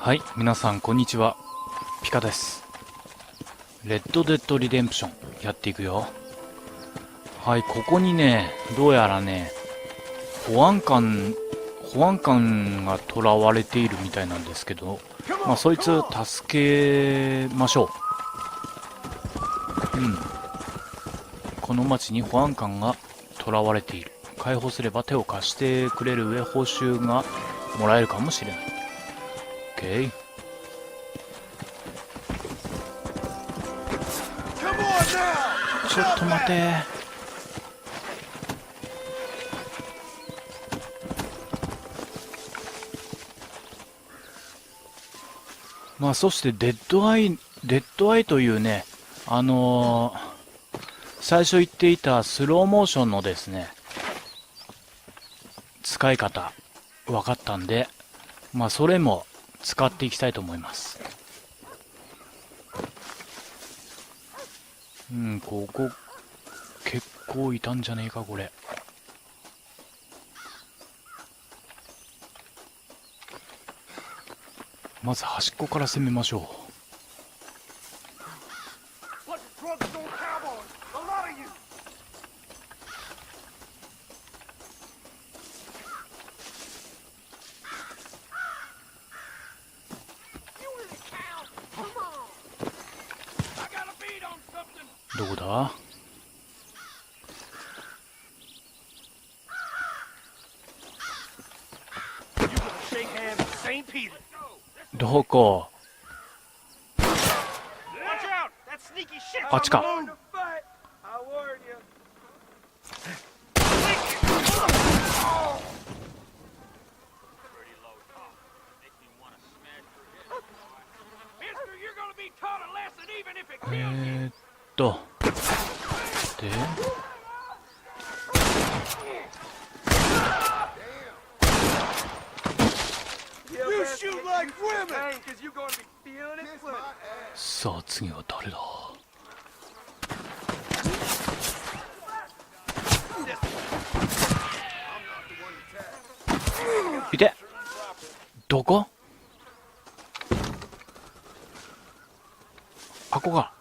はい、皆さんこんにちは。ピカです。レッドデッドリデンプションやっていくよ。はい、ここにね、どうやらね、保安官が囚われているみたいなんですけど、まあそいつ助けましょう。この町に保安官が囚われている。解放すれば手を貸してくれる上、報酬がもらえるかもしれない。OK。ちょっと待て。まあそしてデッドアイというね、最初言っていたスローモーションのですね、使い方分かったんで、まあそれも使っていきたいと思います。ここ結構いたんじゃねえかこれ。まず端っこから攻めましょう。どこだ？どこ？あっちか。よでさあ次は誰だ？いて。どこ？あこが。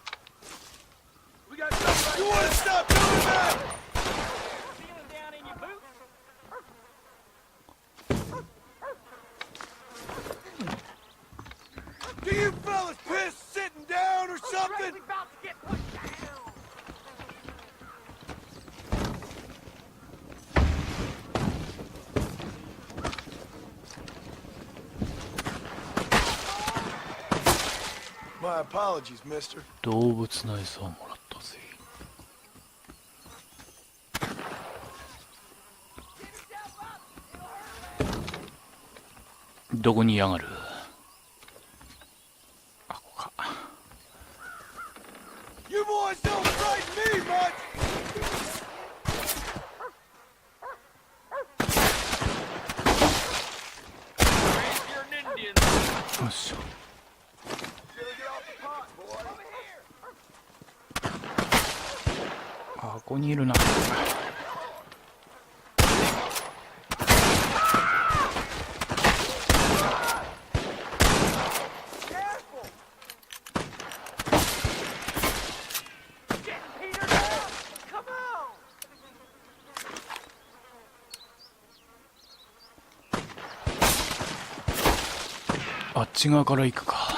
動物の餌をもらったぜ。どこにいやがる？あこか。よっしゃ。あここにいるな。あっち側から行くか。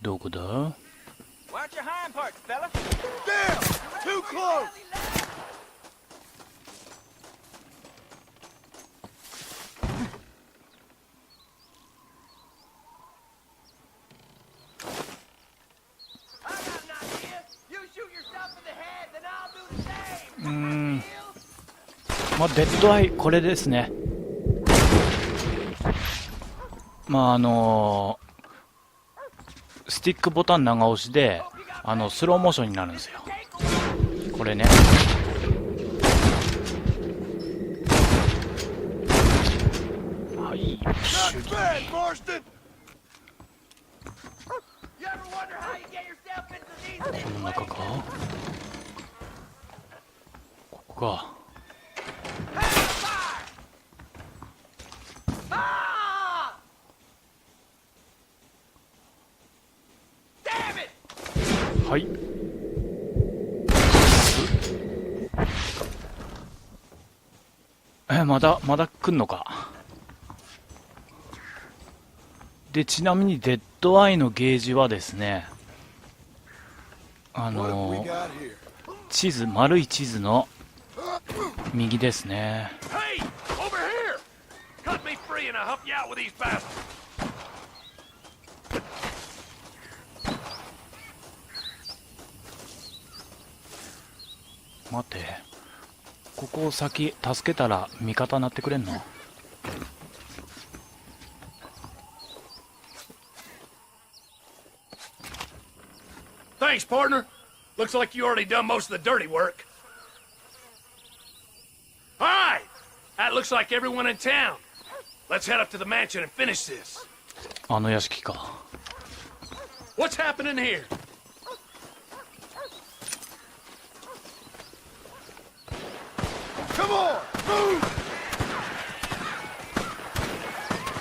どこだ？デッドアイ、これですね。スティックボタン長押しで、スローモーションになるんですよ。これね。はい、プシュリ。この中か？ここか。はい。まだ来んのか。で、ちなみにデッドアイのゲージはですね、地図、丸い地図の右ですね。待って、ここを先助けたら味方になってくれんの？Thanks, partner. Looks like you already done most of the dirty work. All right. That looks like everyone in town. Let's head up to the mansion and finish this. あの屋敷か。What's happening here? Come on, move!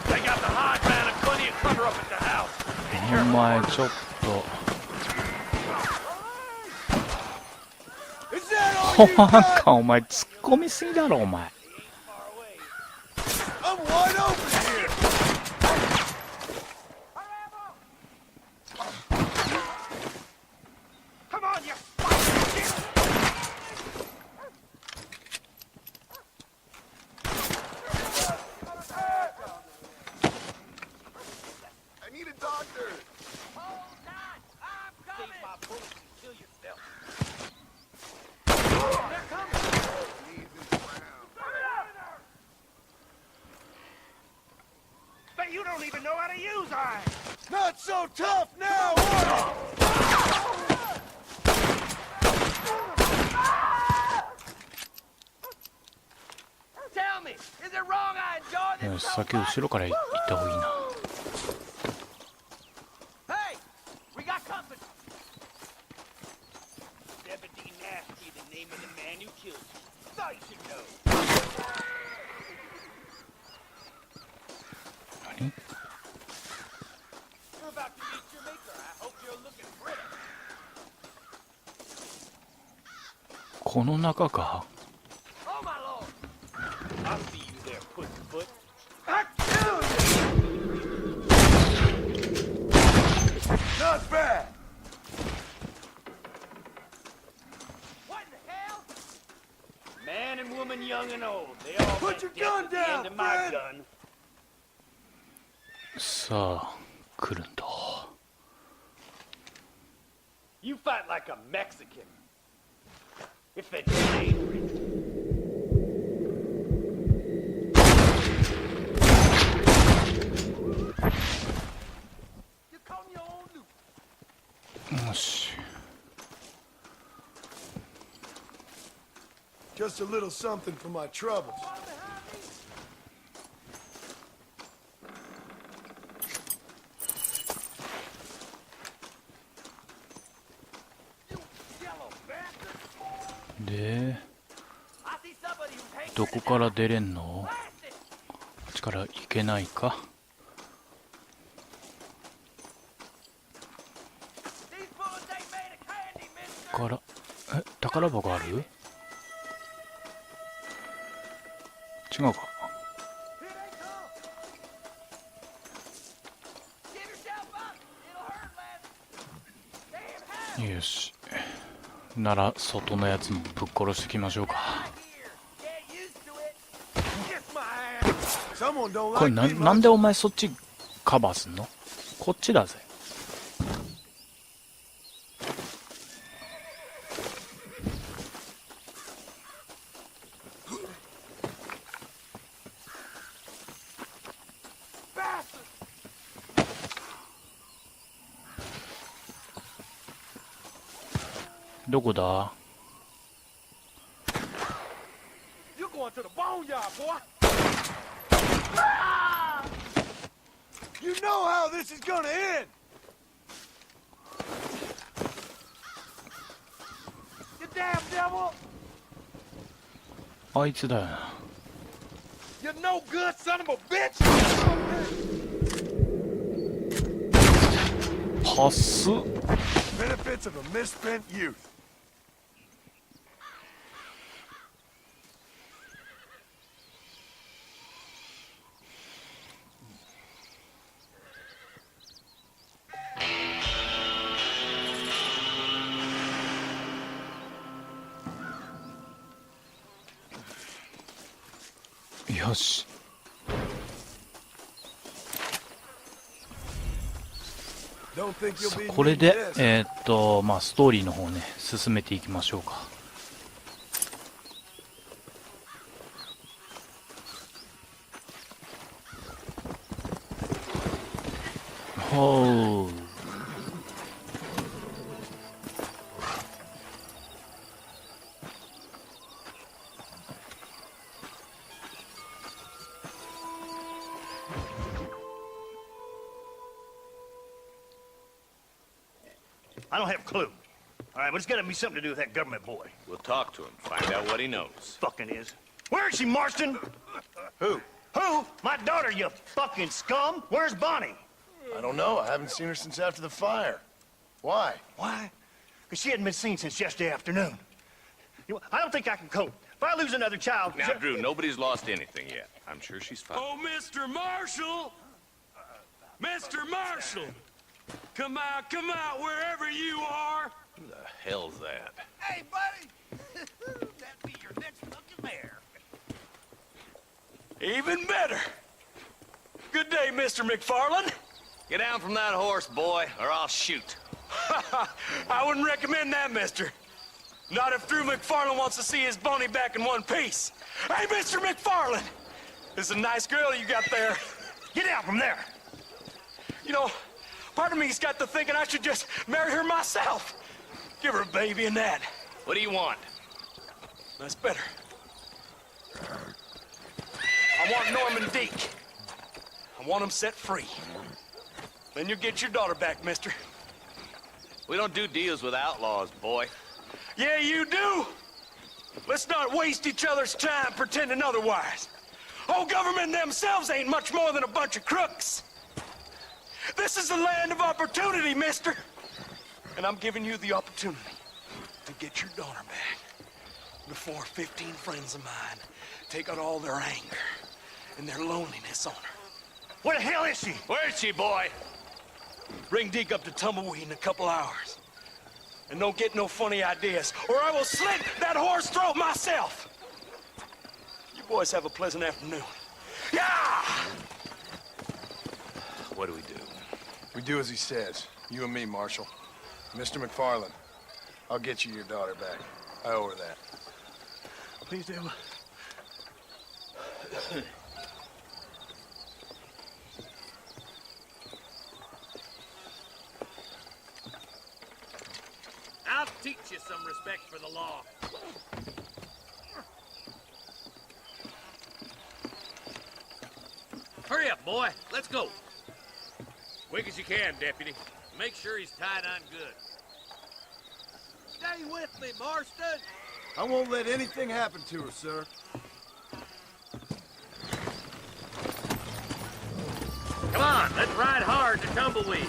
They got the high ground and plenty of cover up at the house. お前ちょっと。なんかお前突っ込みすぎだろお前。You don't even know how to use iron. Not so tough now, are Tell me, is it wrong I enjoy this? よし、先後ろから行った方がいいな。Hey, we got company. Deputy Nasty, the name of the man who killed you. Thought you should know. 何？ You're about to meet your maker. I hope you're looking pretty. この中か。Oh my lord! I'll see you there, pussyfoot. Not bad. What in the hell? Man and woman, young and old, they all Put your met death gun at the end down, of my friend. gun. さあ、来るんだ。You fight like a Mexican. If it's angry. You come your own loot. よし。Just a little something for my troubles. Yellow bastard. で、 I see somebody who's hanging どこから出れんの？ blasted. こっちから行けないか。 These bullets ain't made of candy, mister. から、宝箱ある？違うか。 Here they come. Give yourself up. It'll hurt less. Damn hell. よし。なら、外のやつもぶっ殺していきましょうか。 Here. Get used to it. Kiss my ass. Someone don't これ like me なん much. でお前そっちカバーすんの？こっちだぜ。どこだ？ You're going to the boneyard, boy. You know how this is gonna end. You damn devil. あいつだよな。 You no good son of a bitch. パス。 Benefits of a misspent youth. よし。これでまあストーリーの方ね進めていきましょうか。ほう。I don't have a clue. All right, but it's got to be something to do with that government boy. We'll talk to him, find out what he knows. Fucking is. Where is she, Marston? Who? Who? My daughter, you fucking scum. Where's Bonnie? I don't know. I haven't seen her since after the fire. Why? Why? Because she hadn't been seen since yesterday afternoon. You know, I don't think I can cope. If I lose another child... Now, Drew, nobody's lost anything yet. I'm sure she's fine. Oh, Mr. Marshall! Mr. Marshall! Come out, wherever you are! Who the hell's that? Hey, buddy! That'd be your next fucking mayor. Even better! Good day, Mr. McFarland. Get down from that horse, boy, or I'll shoot. I wouldn't recommend that, mister. Not if Drew McFarland wants to see his Boney back in one piece. Hey, Mr. McFarland! This is a nice girl you got there. Get out from there! You know, part of me's got to thinking I should just marry her myself. Give her a baby and that. What do you want? That's better. I want Norman Deek. I want him set free. Then you'll get your daughter back, mister. We don't do deals with outlaws, boy. Yeah, you do. Let's not waste each other's time pretending otherwise. Old government themselves ain't much more than a bunch of crooks. This is the land of opportunity, mister. And I'm giving you the opportunity to get your daughter back before 15 friends of mine take out all their anger and their loneliness on her. Where the hell is she? Where is she, boy? Bring Deke up to Tumbleweed in a couple hours. And don't get no funny ideas, or I will slit that horse throat myself. You boys have a pleasant afternoon. Yeah! What do we do? We do as he says. You and me, Marshal. Mr. McFarland, I'll get you your daughter back. I owe her that. Please do. I'll teach you some respect for the law. Hurry up, boy. Let's go. Quick as you can, deputy. Make sure he's tied on good. Stay with me, Marston. I won't let anything happen to her, sir. Come on, let's ride hard to Tumbleweed.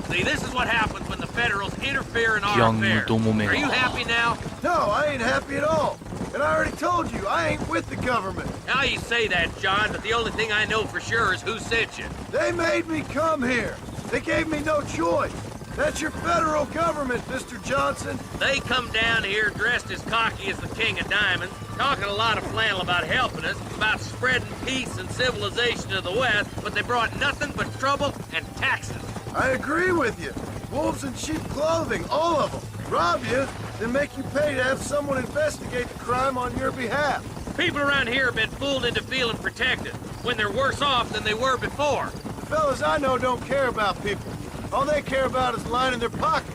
See, this is what happens when the Federals interfere in our Young affairs. Domomega. Are you happy now? No, I ain't happy at all. And I already told you, I ain't with the government. Now you say that, John, but the only thing I know for sure is who sent you. They made me come here. They gave me no choice. That's your federal government, Mr. Johnson. They come down here dressed as cocky as the King of Diamonds, talking a lot of flannel about helping us, about spreading peace and civilization to the West, but they brought nothing but trouble and taxes. I agree with you. Wolves in sheep clothing, all of them. Rob you, then make you pay to have someone investigate the crime on your behalf. People around here have been fooled into feeling protected, when they're worse off than they were before. The fellas I know don't care about people. All they care about is lining their pockets.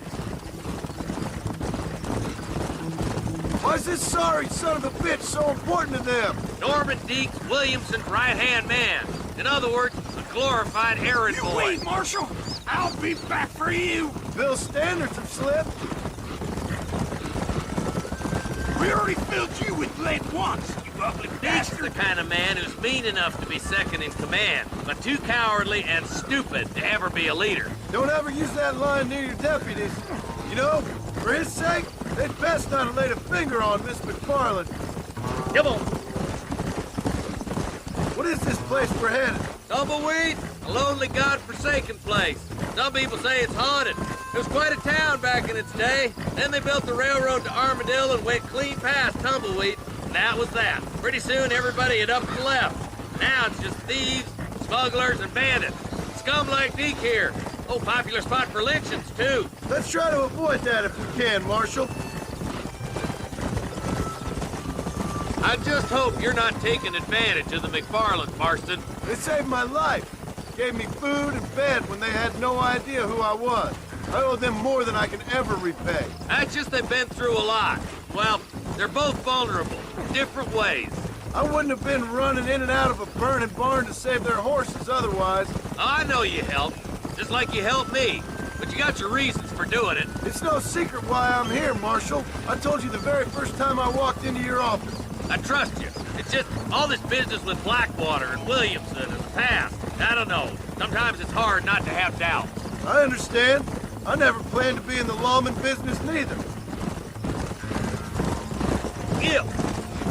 Why is this sorry son of a bitch so important to them? Norman Deeks Williamson's right-hand man. In other words, a glorified errand boy. Wait, Marshal! I'll be back for you! Bill's standards have slipped. We already filled you with lead once, you ugly Deeks is bastard! the kind of man who's mean enough to be second in command, but too cowardly and stupid to ever be a leader. Don't ever use that line near your deputies. You know, for his sake, they'd best not have laid a finger on Miss McFarland. Come on. What is this place we're headed? Tumbleweed, a lonely, god-forsaken place. Some people say it's haunted. It was quite a town back in its day. Then they built the railroad to Armadillo and went clean past Tumbleweed, and that was that. Pretty soon, everybody had up and left. Now it's just thieves, smugglers, and bandits. Scum like Deke here. Oh, popular spot for lynchings, too. Let's try to avoid that if we can, Marshal. I just hope you're not taking advantage of the McFarlands, Marston. They saved my life. Gave me food and bed when they had no idea who I was. I owe them more than I can ever repay. That's just they've been through a lot. Well, they're both vulnerable, in different ways. I wouldn't have been running in and out of a burning barn to save their horses otherwise. I know you helped, just like you helped me. But you got your reasons for doing it. It's no secret why I'm here, Marshal. I told you the very first time I walked into your office. I trust you. It's just all this business with Blackwater and Williamson in the past. I don't know. Sometimes it's hard not to have doubts. I understand. I never planned to be in the lawman business neither. Gil,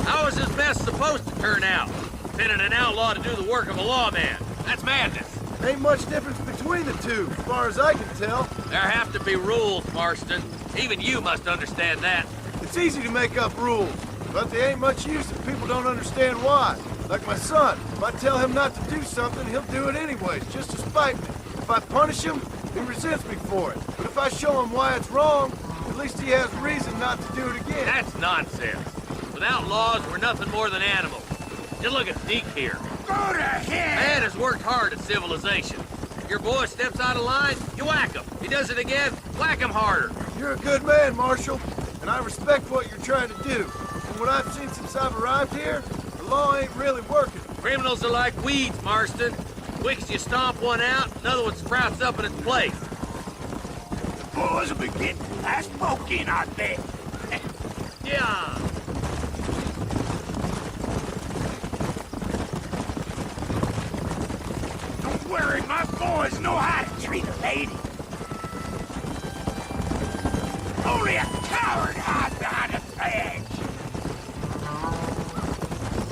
how is this mess supposed to turn out? Pinning an outlaw to do the work of a lawman. That's madness. Ain't much difference between the two, as far as I can tell. There have to be rules, Marston. Even you must understand that. It's easy to make up rules, but they ain't much use if people don't understand why. Like my son, if I tell him not to do something, he'll do it anyways, just to spite me. If I punish him, he resents me for it. But if I show him why it's wrong, at least he has reason not to do it again. That's nonsense. Without laws, we're nothing more than animals. Just look at Deke here. Go to hell! Man has worked hard at civilization. Your boy steps out of line, you whack him. He does it again, whack him harder. You're a good man, Marshal, and I respect what you're trying to do. From what I've seen since I've arrived here, the law ain't really working. Criminals are like weeds, Marston. Quick as you stomp one out, another one sprouts up in its place. The boys will be getting last smoke in, I bet. Yeah. Don't worry, my boys know how to treat a lady. Only a coward hides behind a hedge.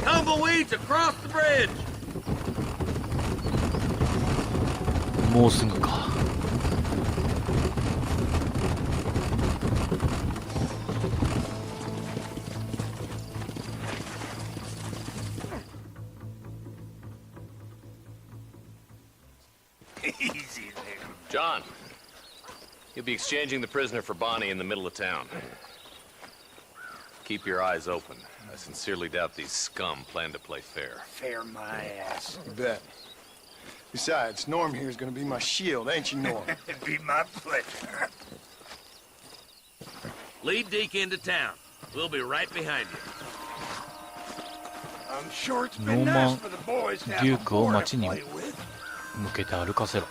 Tumbleweeds across the bridge. もうすぐか。Easy there. John, you'll be exchanging the prisoner for Bonnie in the middle of town. Keep your eyes open. I sincerely doubt these scum plan to play fair. Fair my ass. You bet. Besides, Norm here's gonna be my shield, ain't you, Norm? It'd be my pleasure. Lead Deke into town. We'll be right behind you. I'm sure it's ノ been ーマ nice ン for the boys to デ have ュ a ークを boar 街 to に play with. 向けて歩かせろ。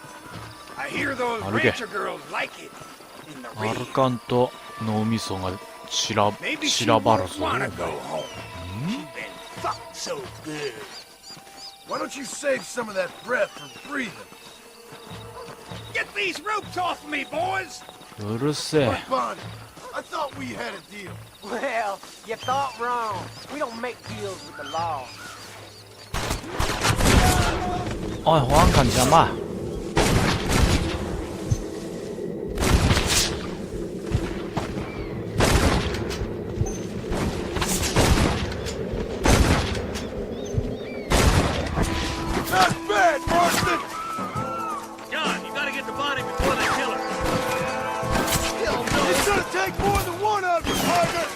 I hear those歩け。 rancher girls like it in the アル rain. カンと脳みそが散ら Maybe she 散らばる won't ぞ。 wanna go home. She's been fucked so good. Why don't you save some of that breath for breathing? Get these ropes off me, boys! うるせえ。 But Bonnie, I thought we had a deal. Well, you thought wrong. We don't make deals with the law. おい、保安官邪魔。 Not bad, Marston! John, you gotta get to Bonnie before they kill her. It's gonna take more than one of you, partner!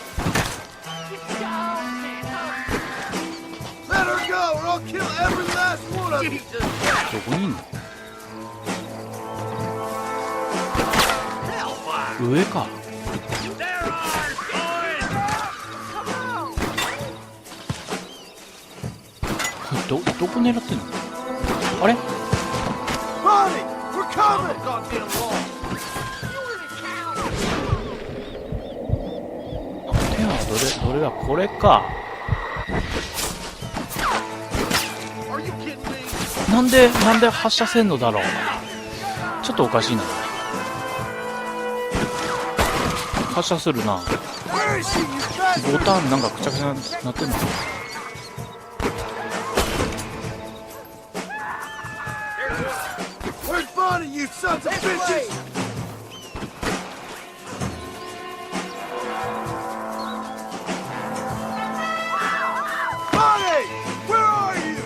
Let her go, or I'll kill every last one of you! どこにいんの？上か。どこ狙ってんの？あれ？ Bonnie, we're coming! 手はどれだ？これか。なんで発射せんのだろう。ちょっとおかしいな。発射するな。ボタンなんかくちゃくちゃなってんの。Where's Bonnie, you sons of bitches? Bonnie! Where are you?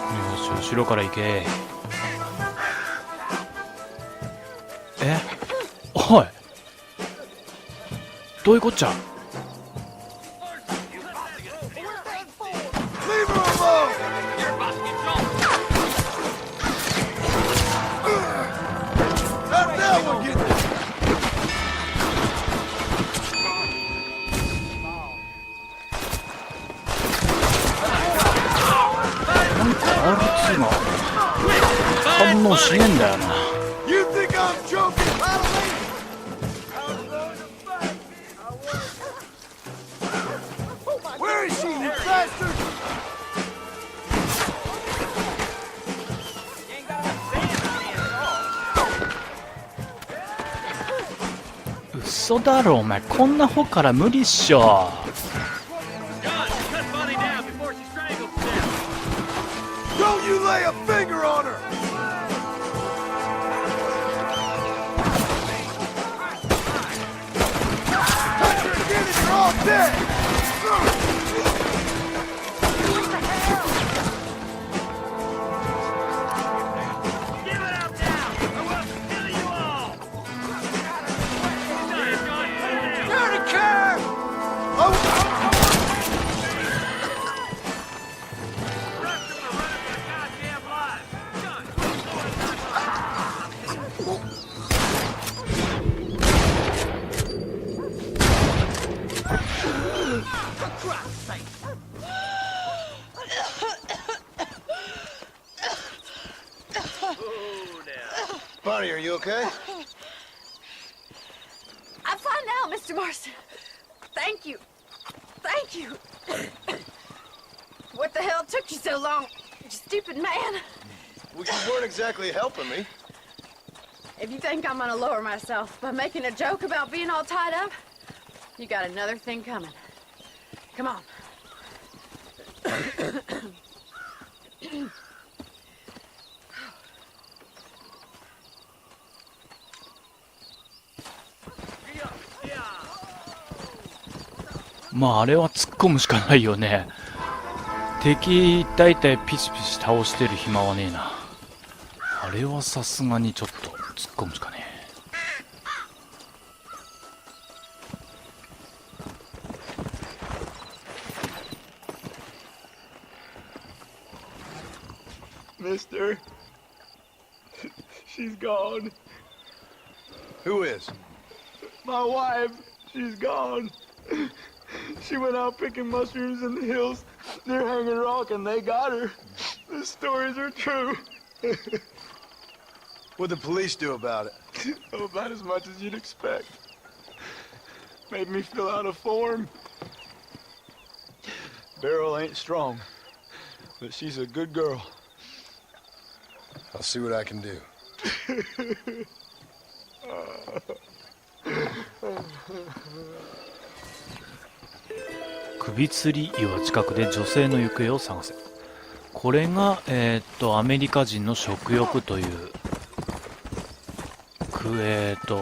よし、後ろから行け。おい、どういうこっちゃ。 Leave her alone! How did that one get there? なんか R2 が反応しねえんだよな。 You think I'm joking? Where is she, you bastard? 嘘だろお前、こんな方から無理っしょ。 Don't you lay a finger on her! Touch her again and you're all dead! Oh! Bonnie, are you okay? I'm fine now, Mr. Marston. Thank you. Thank you. What the hell took you so long, you stupid man? Well, you weren't exactly helping me. If you think I'm gonna lower myself by making a joke about being all tied up, you got another thing coming. Come on.まああれは突っ込むしかないよね。敵だいたいピシピシ倒してる暇はねえな。あれはさすがにちょっと突っ込むしかねえ。Mister, she's gone. Who is? My wife. She's gone. She went out picking mushrooms in the hills near Hanging Rock, and they got her. The stories are true. What'd the police do about it? Oh, about as much as you'd expect. Made me fill out a form. Beryl ain't strong, but she's a good girl. I'll see what I can do. 首吊り岩近くで女性の行方を探せ。これがアメリカ人の食欲という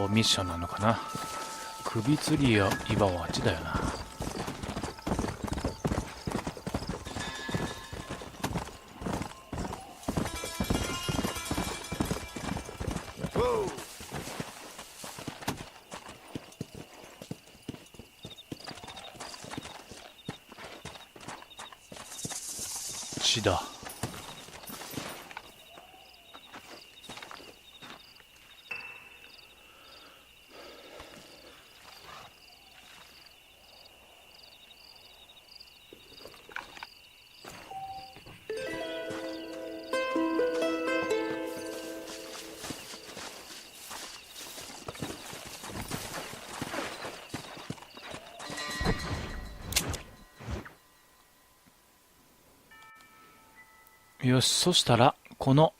ミッションなのかな。首吊り岩はあっちだよな。橋だ。よし、そしたら、この、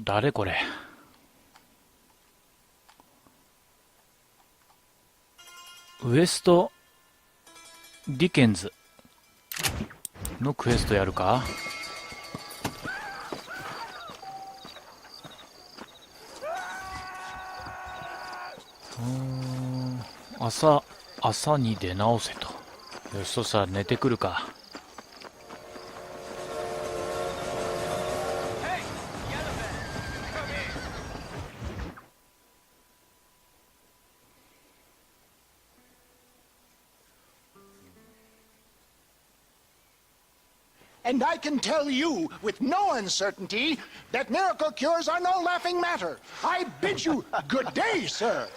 誰これ。ウエスト・ディケンズのクエストやるか。朝に出直せと。よし、そしたら寝てくるか。And I can tell you with no uncertainty that miracle cures are no laughing matter. I bid you good day, sir.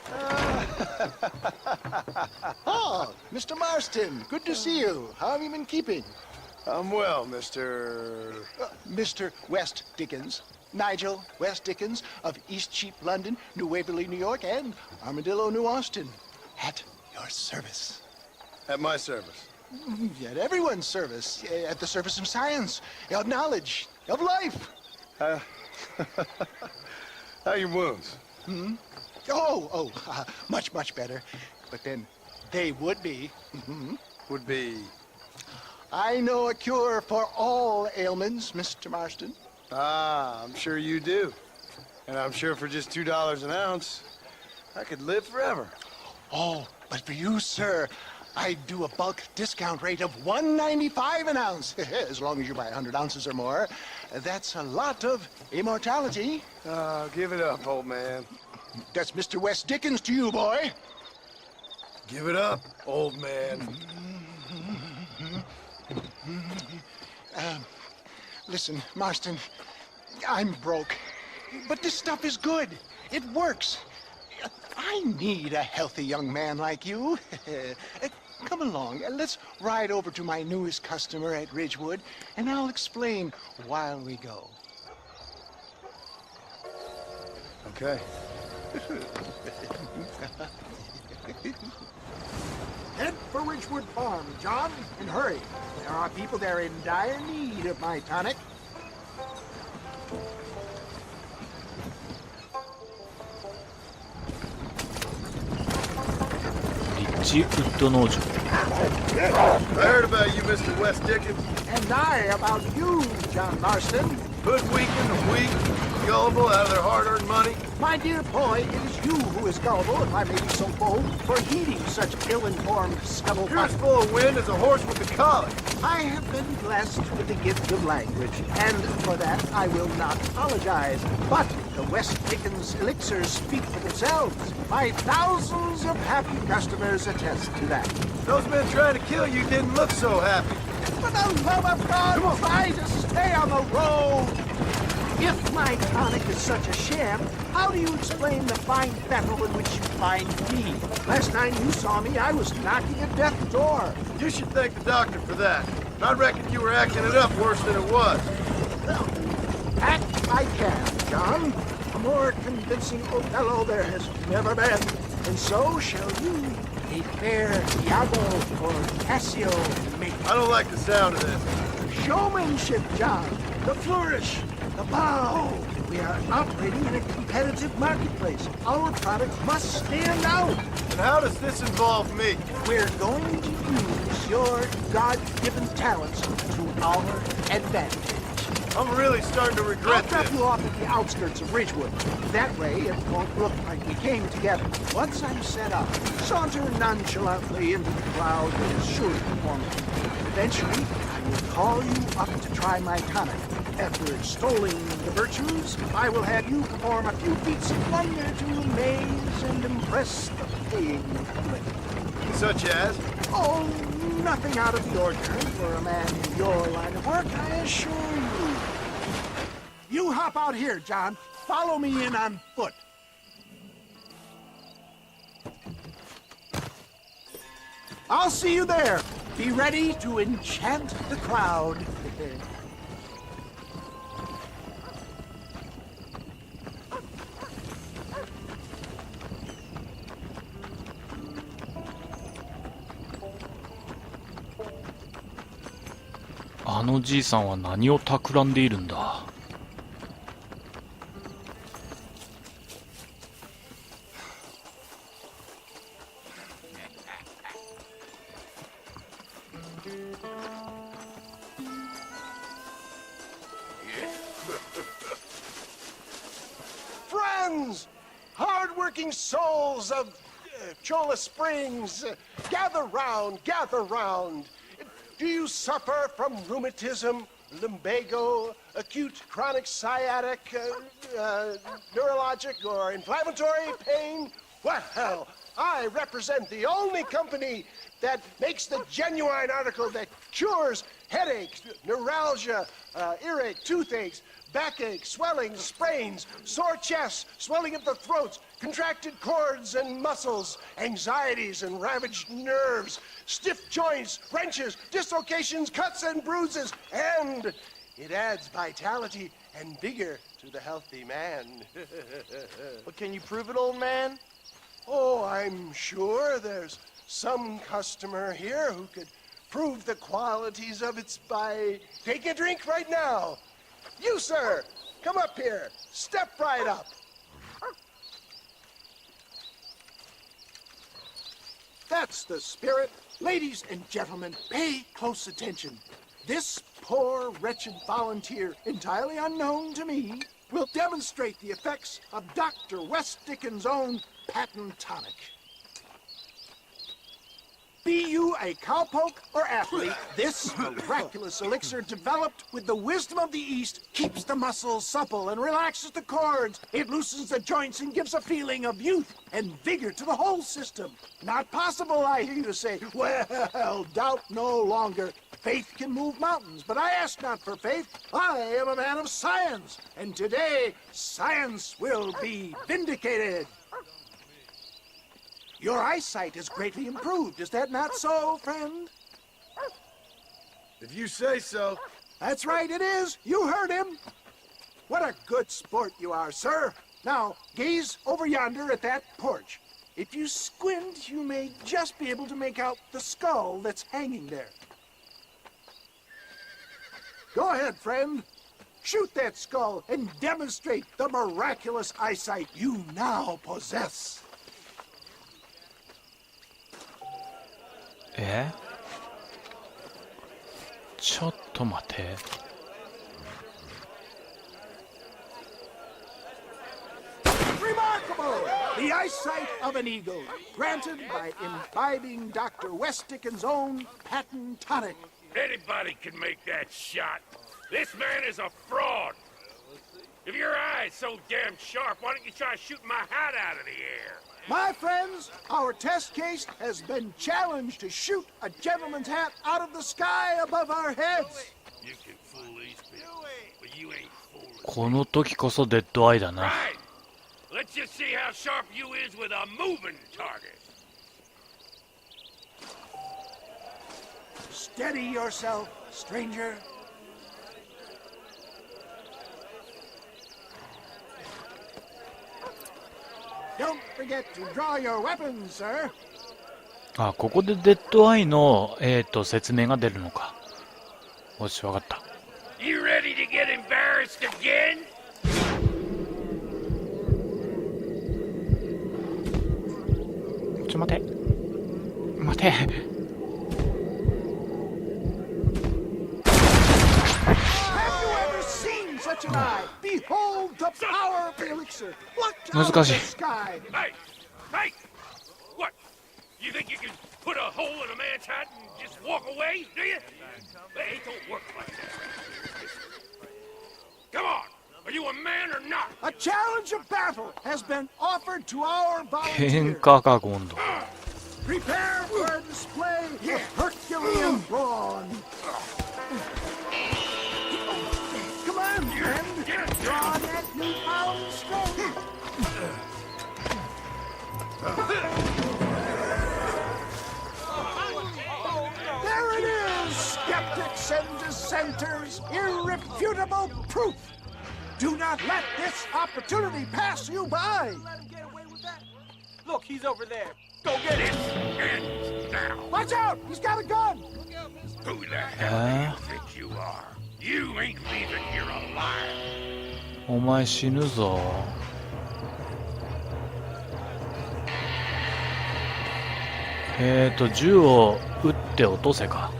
Oh, Mr. Marston, good to see you. How have you been keeping? I'm well, Mr. Mr. West Dickens. Nigel West Dickens of East Cheap, London, New Waverly, New York, and Armadillo, New Austin. At your service. At my service. At everyone's service. At the service of science, of knowledge, of life. How are your wounds? Much, much better. But then they would be. Would be... I know a cure for all ailments, Mr. Marston. Ah, I'm sure you do. And I'm sure for just $2 an ounce, I could live forever. Oh, but for you, sir, I do a bulk discount rate of $1.95 an ounce, as long as you buy 100 ounces or more. That's a lot of immortality. Give it up, old man. That's Mr. West Dickens to you, boy. Give it up, old man. Listen, Marston, I'm broke, but this stuff is good. It works. I need a healthy young man like you. Come along, let's ride over to my newest customer at Ridgewood, and I'll explain while we go. Okay. Head for Ridgewood Farm, John, and hurry. There are people there in dire need of my tonic. リッチウッド農場。 I heard about you, Mr. West Dickens. And I about you, John Marston. Hoodwinking the weak, gullible out of their hard-earned money. My dear boy, it is you who is gullible, if I may be so bold, for heeding such ill-informed scuttlebutt. You're as full of wind as a horse with the collar. I have been blessed with the gift of language, and for that I will not apologize. But the West Dickens elixirs speak for themselves. My thousands of happy customers attest to that. Those men trying to kill you didn't look so happy. For the love of God, try to stay on the road! If my tonic is such a sham, how do you explain the fine battle in which you find me? Last time you saw me, I was knocking at death's door. You should thank the doctor for that. I reckon you were acting it up worse than it was. Well, act I can, John. A more convincing Othello there has never been. And so shall you, a fair Iago or Cassio make. I don't like the sound of this. Showmanship, John. The flourish. The bow. We are operating in a competitive marketplace. Our product must stand out. And how does this involve me? We're going to use your God-given talents to our advantage. I'm really starting to I'll regret drop this. you off at the outskirts of Ridgewood. That way, it won't look like we came together. Once I'm set up, saunter nonchalantly into the crowd that is sure to perform it. Eventually, I will call you up to try my tonic. After extolling the virtues, I will have you perform a few feats of wonder to amaze and impress the paying public. Such as? Oh, nothing out of the ordinary for a man in your line of work, I assure you. You hop out here, John. Follow me in on foot. I'll see you there. Be ready to enchant the crowd. あのじいさんは何を企んでいるんだ。Friends, hard-working souls of Chola Springs, gather round, gather round. Do you suffer from rheumatism, lumbago, acute chronic sciatic, neurologic, or inflammatory pain? Well, I represent the only company that makes the genuine article that cures headaches, neuralgia, earache, toothaches, backache, swelling, sprains, sore chests, swelling of the throats, contracted cords and muscles, anxieties and ravaged nerves, stiff joints, wrenches, dislocations, cuts and bruises, and it adds vitality and vigor to the healthy man. But can you prove it, old man? Oh, I'm sure there's some customer here who could prove the qualities of it by taking a drink right now. You, sir, come up here. Step right up. That's the spirit. Ladies and gentlemen, pay close attention. This poor, wretched volunteer, entirely unknown to me, will demonstrate the effects of Dr. West Dickens' own patent tonic. Be you a cowpoke or athlete, this miraculous elixir developed with the wisdom of the East keeps the muscles supple and relaxes the cords. It loosens the joints and gives a feeling of youth and vigor to the whole system. Not possible, I hear you say. Well, doubt no longer. Faith can move mountains, but I ask not for faith. I am a man of science, and today science will be vindicated. Your eyesight has greatly improved. Is that not so, friend? If you say so. That's right, it is. You heard him. What a good sport you are, sir. Now, gaze over yonder at that porch. If you squint, you may just be able to make out the skull that's hanging there. Go ahead, friend. Shoot that skull and demonstrate the miraculous eyesight you now possess. ちょっと待て。Remarkable! The eyesight of an eagle, granted by imbibing Dr. West Dickens' own patent tonic. Anybody can make that shot. This man is a fraud. If your eye's so damn sharp, why don't you try shooting my hat out of the air? My friends, our test case has been challenged to shoot a gentleman's hat out of the sky above our heads. You can fool these people, but you ain't fooling. この時こそデッドアイだな。 Right. Let's just see how sharp you is with a moving target. Steady yourself, stranger. Don't forget to draw your weapons, sir. あ、ここでデッドアイの、説明が出るのか。よし、わかった。You ready to get embarrassed again? ちょ、待て。待て。Have you ever seen such an eye? Behold the power of the elixir. Look out of the sky. Hey! Hey! What? You think you can put a hole in a man's hat and just walk away, do you? Hey, it don't work like that. Come on! Are you a man or not? A challenge of battle has been offered to our 喧 volunteers. 嘩か、今度。 Prepare for a display of Herculean skeptics and dissenters, irrefutable proof. Do not let this opportunity pass you by. Let him get away with that? Look, he's over there. Go get him. Ends now. Watch out! He's got a gun! Who the hell do you think you are? You ain't leaving here alive. お前死ぬぞ。銃を撃って落とせか。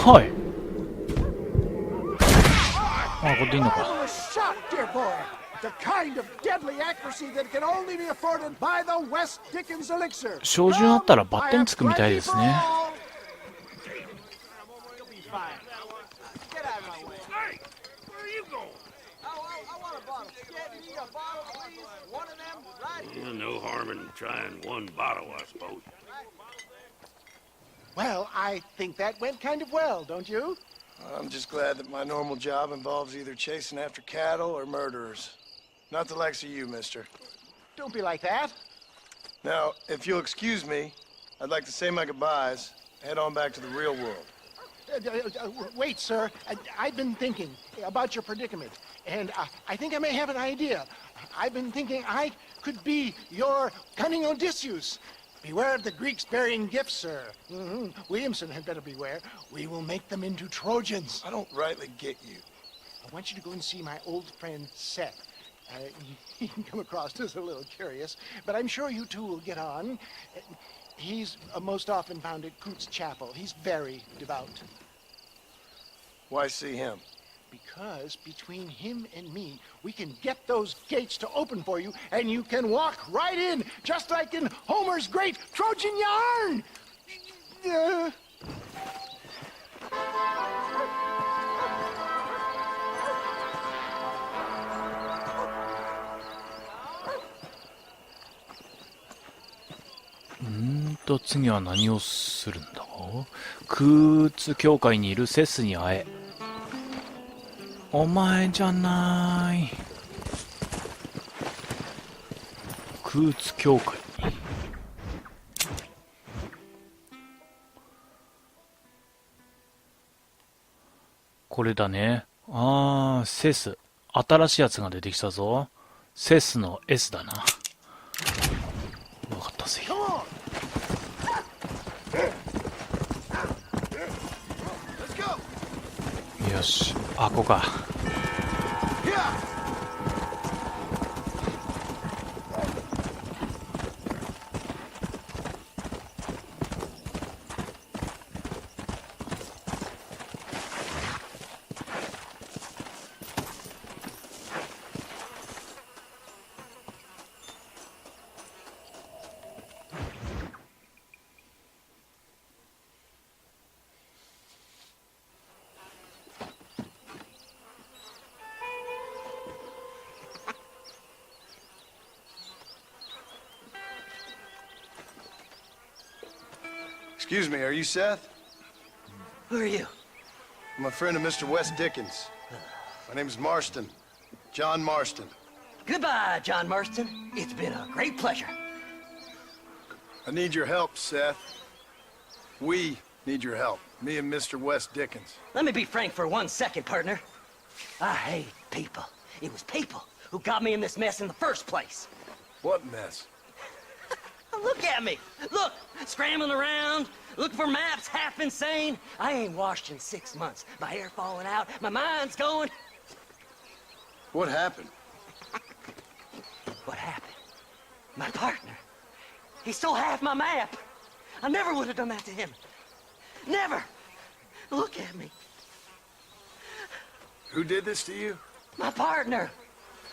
はい。あ、これでいいのか。Shot, dear boy. The kind of deadly accuracy that can only be afforded by the West Dickens elixir. 照準あったらバッテンつくみたいですね。No harm in trying one bottle, I suppose. Well, I think that went kind of well, don't you? I'm just glad that my normal job involves either chasing after cattle or murderers. Not the likes of you, mister. Don't be like that. Now, if you'll excuse me, I'd like to say my goodbyes, head on back to the real world. Wait, sir. I've been thinking about your predicament, and I think I may have an idea. I've been thinking I could be your cunning Odysseus. Beware of the Greeks burying gifts, sir. Williamson had better beware. We will make them into Trojans. I don't rightly get you. I want you to go and see my old friend Seth. He can come across as a little curious, but I'm sure you two will get on. He's most often found at Coots Chapel. He's very devout. Why see him? Because between him and me, we can get those gates to open for you, and you can walk right in, just like in Homer's great Trojan yarn!次は何をするんだ？クーツ教会にいるセスに会え。お前じゃない。クーツ教会。これだね。あー、セス。新しいやつが出てきたぞ。セスの S だな。わかったぜ。よし、あ、ここか。Excuse me, are you Seth? Who are you? I'm a friend of Mr. West Dickens. My name's Marston. John Marston. Goodbye, John Marston. It's been a great pleasure. I need your help, Seth. We need your help. Me and Mr. West Dickens. Let me be frank for 1 second, partner. I hate people. It was people who got me in this mess in the first place. What mess? Look at me. Look, scrambling around, looking for maps, half insane. I ain't washed in 6 months. My hair falling out, my mind's going. What happened? What happened? My partner. He stole half my map. I never would have done that to him. Never. Look at me. Who did this to you? My partner.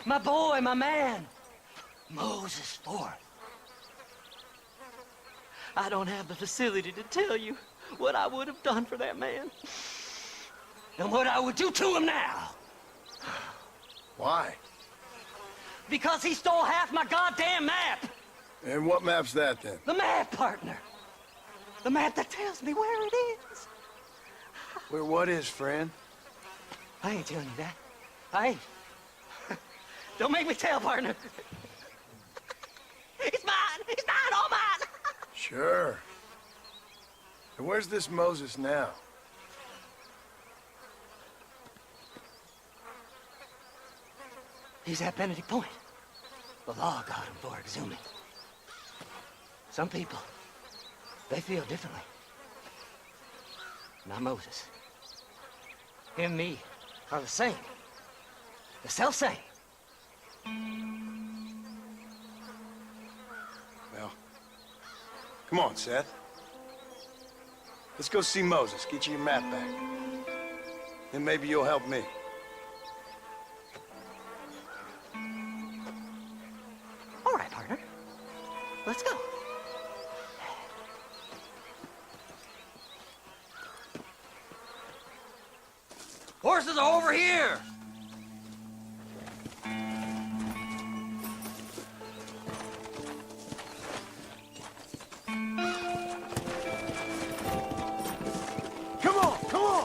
My boy, my man. Moses Ford. I don't have the facility to tell you what I would have done for that man. And what I would do to him now. Why? Because he stole half my goddamn map. And what map's that, then? The map, partner. The map that tells me where it is. Where what is, friend? I ain't telling you that. I ain't. Don't make me tell, partner. Sure. And where's this Moses now? He's at Benedict Point. The law got him for exhuming. Some people, they feel differently. Not Moses. Him and me are the same. The self-same. Well, come on, Seth. Let's go see Moses. Get you your map back. Then maybe you'll help me. All right, partner. Let's go. Horses are over here! Come on, come on!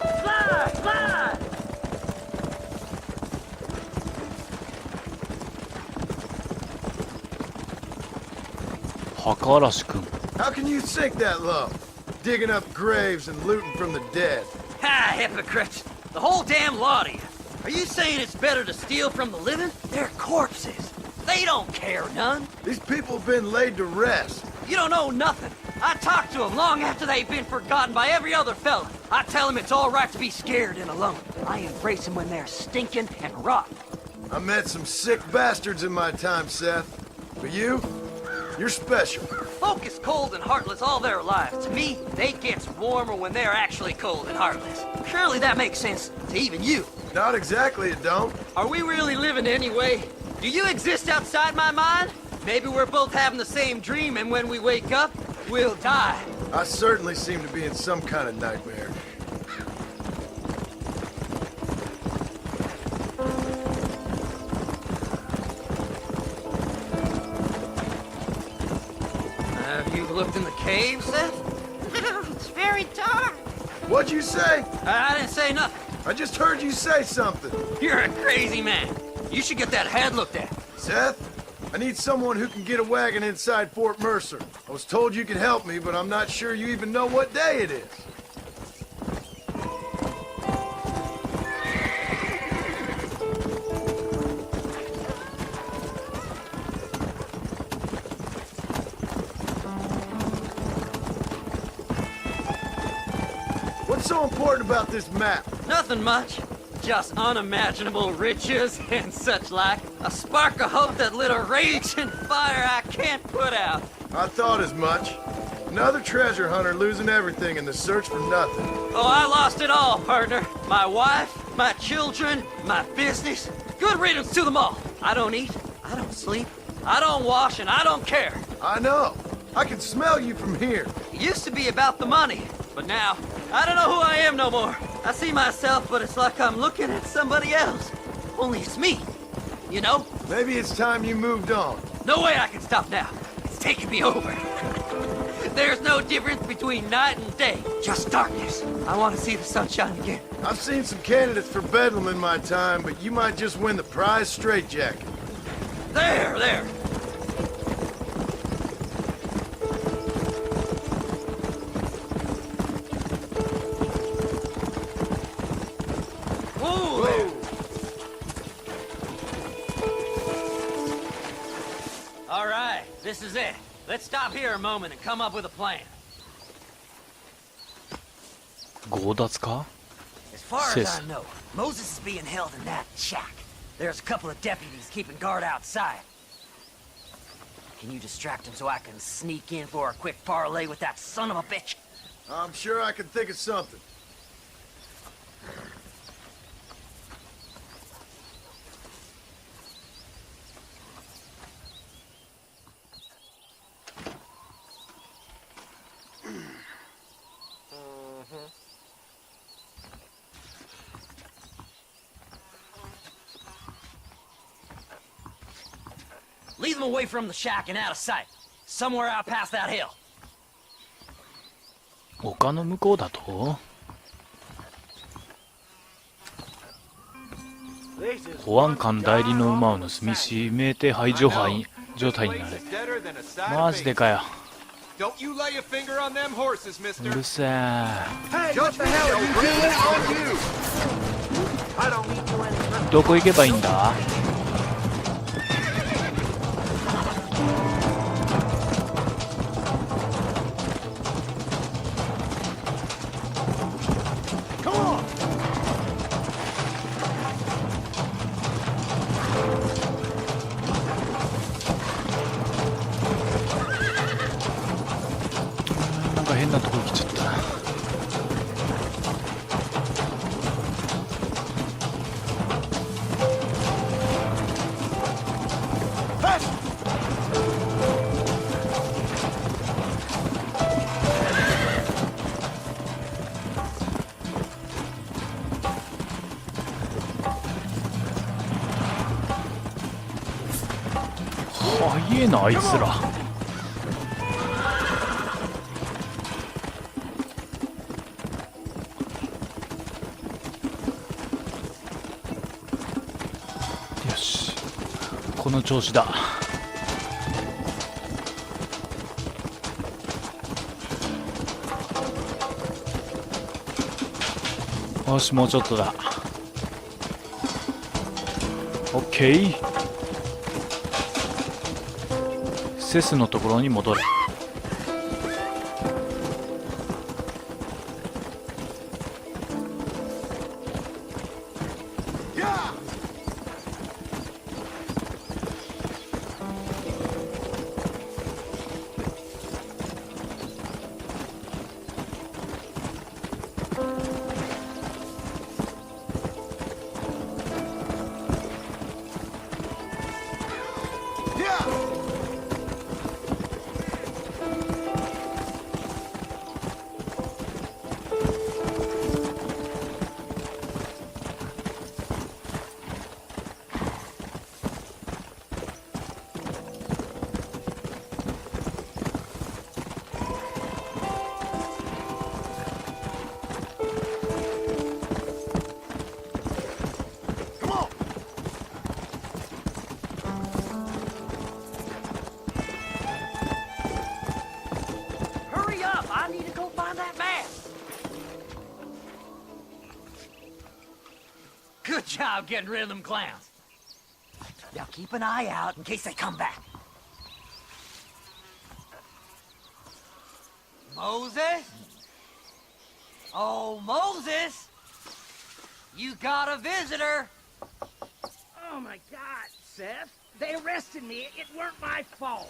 Slide, slide! Hakarashi君。 How can you sink that low? Digging up graves and looting from the dead. Ha, hypocrites! The whole damn lot of you. Are you saying it's better to steal from the living? They're corpses. They don't care none. These people have been laid to rest. You don't know nothing. I talk to them long after they've been forgotten by every other fella. I tell them it's all right to be scared and alone. I embrace them when they're stinking and rotten. I met some sick bastards in my time, Seth. But you're special. Folk is cold and heartless all their lives. To me, they gets warmer when they're actually cold and heartless. Surely that makes sense to even you. Not exactly, it don't. Are we really living anyway? Do you exist outside my mind? Maybe we're both having the same dream, and when we wake up, we'll die. I certainly seem to be in some kind of nightmare. Have you looked in the cave, Seth? It's very dark. What'd you say? I didn't say nothing. I just heard you say something. You're a crazy man. You should get that head looked at. Seth, I need someone who can get a wagon inside Fort Mercer. I was told you could help me, but I'm not sure you even know what day it is. What's so important about this map? Nothing much. Just unimaginable riches and such like. A spark of hope that lit a raging fire I can't put out. I thought as much. Another treasure hunter losing everything in the search for nothing. Oh, I lost it all, partner. My wife, my children, my business. Good riddance to them all. I don't eat, I don't sleep, I don't wash, and I don't care. I know. I can smell you from here. It used to be about the money, but now, I don't know who I am no more. I see myself, but it's like I'm looking at somebody else. Only it's me, you know? Maybe it's time you moved on. No way I can stop now. It's taking me over. There's no difference between night and day, just darkness. I want to see the sunshine again. I've seen some candidates for Bedlam in my time, but you might just win the prize straitjacket. There, there. Whoa, there. All right, this is it. Let's stop here a moment and come up with a plan. 強奪か As far as Sis. I know, Moses is being held in that shack. There's a couple of deputies keeping guard outside. Can you distract him so I can sneak in for a quick parlay with that son of a bitch? I'm sure I can think of something. Lead them away from the shack and out of sight. Somewhere out past that hill. 丘の向こうだと保安官代理の馬を盗みし、指名手配所犯状態になれ。マジでかよ。Don't you lay a finger on them horses, う mister. るせえ。 Hey, what the hell are you doing on you? I don't mean to interrupt. どこ行けばいいんだ？ Come on. なんか変なとこ来ちゃった。 早えなあいつら。よし、この調子だ。よし、もうちょっとだ。オッケー。 セスのところに戻れ。Good job getting rid of them clowns. Now keep an eye out in case they come back. Moses? Oh, Moses! You got a visitor. Oh my God, Seth. They arrested me. It weren't my fault.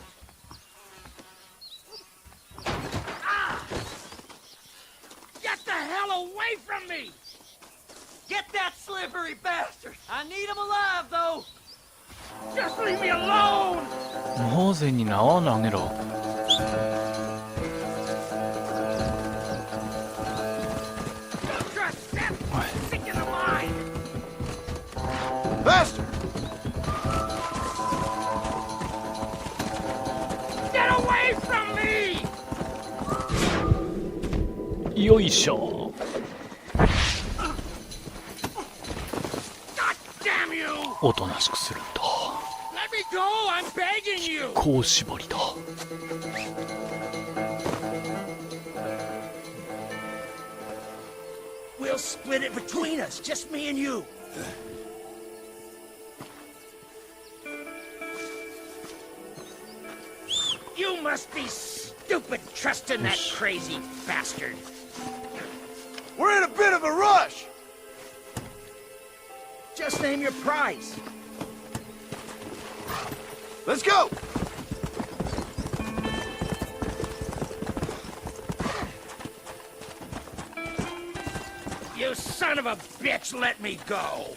Ah! Get the hell away from me! Get that slippery bastard! I need him alive, though! Just leave me alone! モーゼに縄を投げろ。 Don't trust Seth! Sick in the mind! Faster! Get away from me! よいしょ。 おとなしくするんだ。 Let me go! I'm begging you! こう絞りだ。 We'll split it between us, just me and you. You must be stupid trusting that crazy bastard. We're in a bit of a rush! Just name your price. Let's go! You son of a bitch, let me go!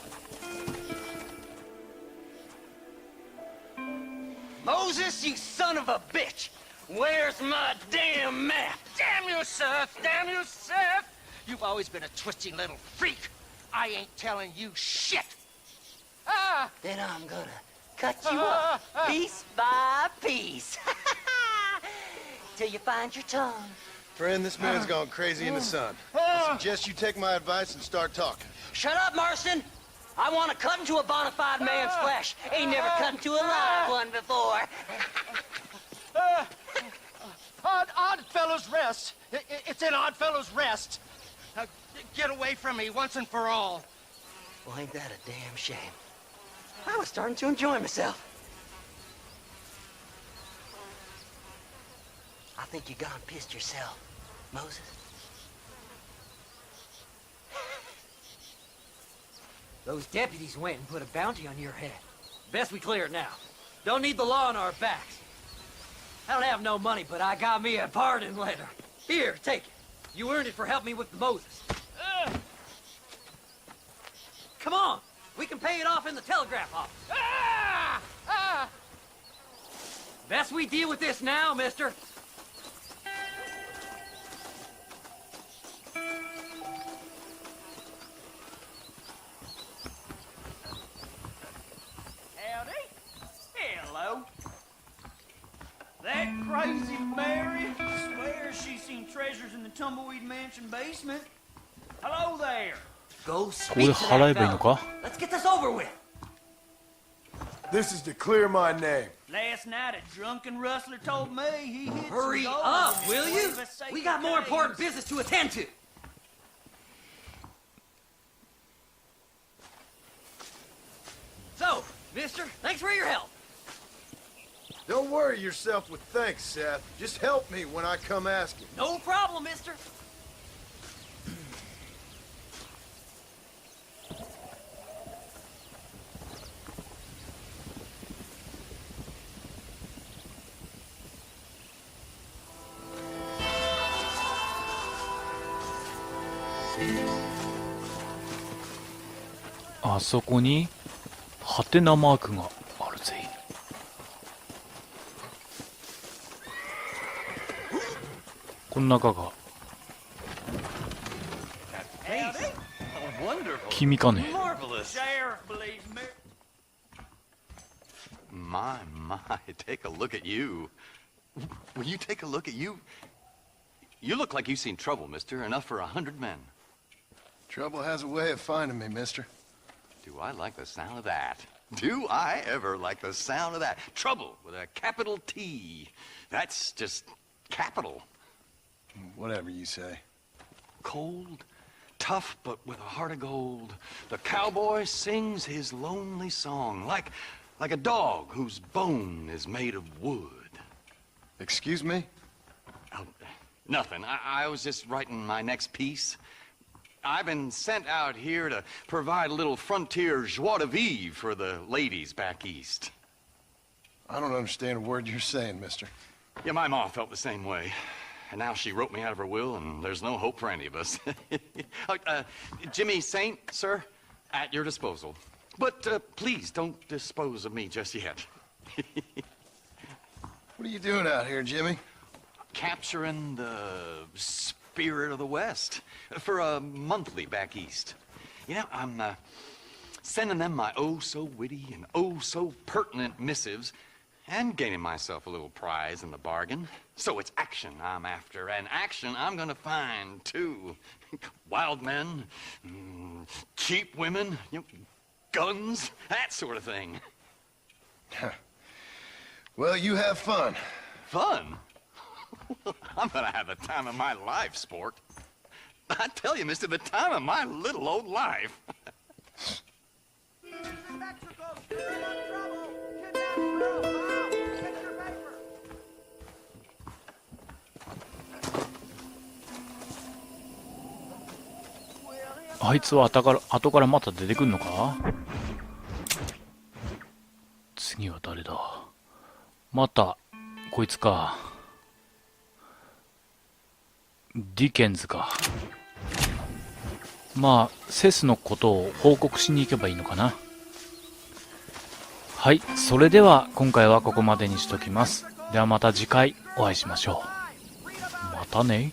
Moses, you son of a bitch! Where's my damn map? Damn you, Seth! Damn you, Seth! You've always been a twisty little freak. I ain't telling you shit. Ah! Then I'm gonna cut you up piece by piece. Till you find your tongue. Friend, this man's gone crazy in the sun. I suggest you take my advice and start talking. Shut up, Marston! I want to cut into a bona fide man's flesh. Ain't never cut into a live one before. Oddfellows Rest. It's in Oddfellows Rest. Now, get away from me once and for all. Well, ain't that a damn shame? I was starting to enjoy myself. I think you gone pissed yourself, Moses. Those deputies went and put a bounty on your head. Best we clear it now. Don't need the law on our backs. I don't have no money, but I got me a pardon letter. Here, take it. You earned it for helping me with the Moses. Come on! We can pay it off in the telegraph office. Best we deal with this now, mister. Howdy. Hello. That crazy Mary swears she's seen treasures in the Tumbleweed Mansion basement. Hello there. Go ここ speak で to 払え that ばいいの fellow. か？ Let's get this over with. This is to clear my name. Last night a drunken rustler told me he hid Hurry some gold up, in will you? one of the sacred We got more important caves. business to attend to. So, mister, thanks for your help. Don't worry yourself with thanks, Seth. Just help me when I come asking. No problem, mister. あそこにハテナマークがあるぜ。この中が君かね。 Sheriff believes me. My, take a look at you. Will you take a look at you? You look like you've seen trouble, mister. Enough for 100 men. Trouble has a way of finding me, mister. Do I like the sound of that? Do I ever like the sound of that? Trouble with a capital T. That's just capital. Whatever you say. Cold, tough, but with a heart of gold. The cowboy sings his lonely song like a dog whose bone is made of wood. Excuse me? Oh, nothing. I was just writing my next piece. I've been sent out here to provide a little frontier joie de vivre for the ladies back east. I don't understand a word you're saying, mister. Yeah, my ma felt the same way. And now she wrote me out of her will, and there's no hope for any of us. Jimmy Saint, sir, at your disposal. But please don't dispose of me just yet. What are you doing out here, Jimmy? Capturing the spirit of the West for a monthly back east. You know, I'm sending them my oh-so-witty and oh-so-pertinent missives and gaining myself a little prize in the bargain. So it's action I'm after, and action I'm gonna find, too. Wild men, cheap women, you know, guns, that sort of thing. Well, you have fun. Fun? I'm gonna have the time of my life, sport. I tell you, mister, the time of my little old life. Mexico's in trouble! Kidnapped girl! Wow! Get your paper! あいつは後からまた出てくんのか？次は誰だ？またこいつか。ディケンズか。まあセスのことを報告しに行けばいいのかな。はい、それでは今回はここまでにしときます。ではまた次回お会いしましょう。またね。